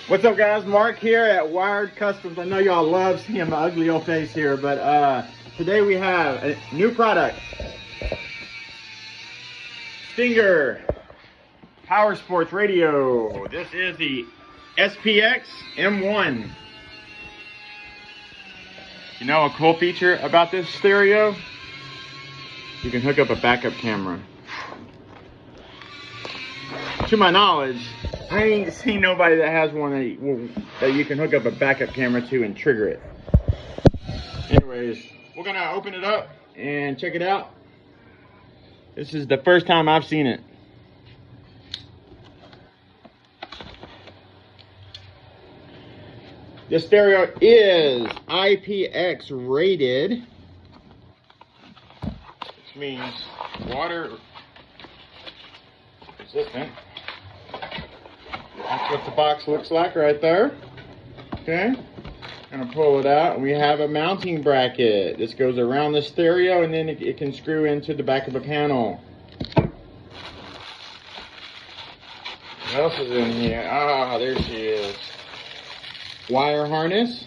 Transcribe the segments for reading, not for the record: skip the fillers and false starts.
What's up, guys? Mark here at Wired Customs. I know y'all love seeing my ugly old face here, but today we have a new product. Stinger Power Sports Radio. This is the SPXM1. You know a cool feature about this stereo? You can hook up a backup camera. To my knowledge, I ain't seen nobody that has one that you can hook up a backup camera to and trigger it. Anyways, we're gonna open it up and check it out. This is the first time I've seen it. This stereo is IPX rated, which means water resistant. That's what the box looks like right there. Okay, gonna pull it out, and we have a mounting bracket. This goes around the stereo, and then it can screw into the back of a panel. What else is in here? Ah, there she is. Wire harness.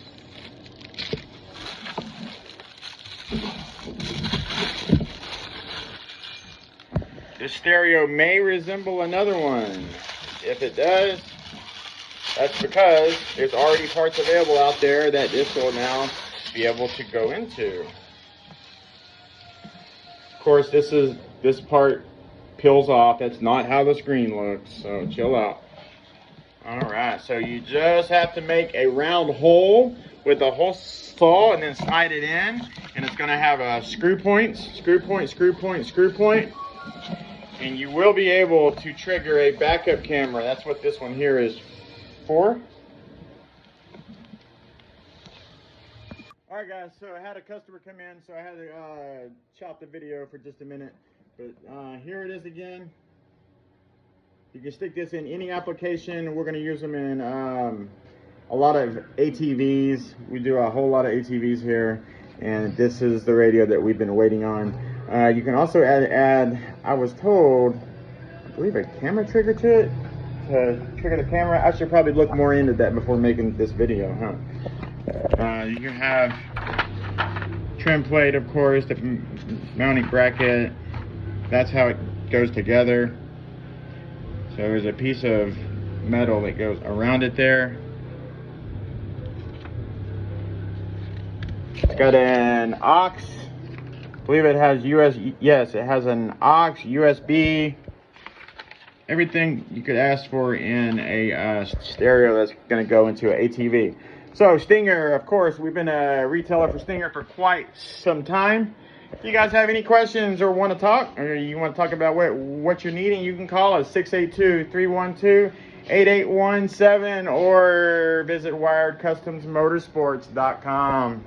This stereo may resemble another one. If it does, that's because there's already parts available out there that this will now be able to go into. Of course, this part peels off. That's not how the screen looks, so chill out. Alright, so you just have to make a round hole with a hole saw and then slide it in, and it's going to have a screw point, and you will be able to trigger a backup camera. That's what this one here is for. Alright guys, so I had a customer come in, so I had to chop the video for just a minute, but here it is again. You can stick this in any application. We're going to use them in a lot of ATVs. We do a whole lot of ATVs here, and this is the radio that we've been waiting on. You can also add, I was told, I believe a camera trigger to it, to trigger the camera. I should probably look more into that before making this video, huh? You can have trim plate, of course, the mounting bracket. That's how it goes together. So there's a piece of metal that goes around it there. It's got an aux. I believe it has yes, it has an aux, USB, everything you could ask for in a stereo that's going to go into an ATV. So Stinger, of course, we've been a retailer for Stinger for quite some time. If you guys have any questions or want to talk, or you want to talk about what you're needing, you can call us 682-312-8817 or visit wiredcustomsmotorsports.com.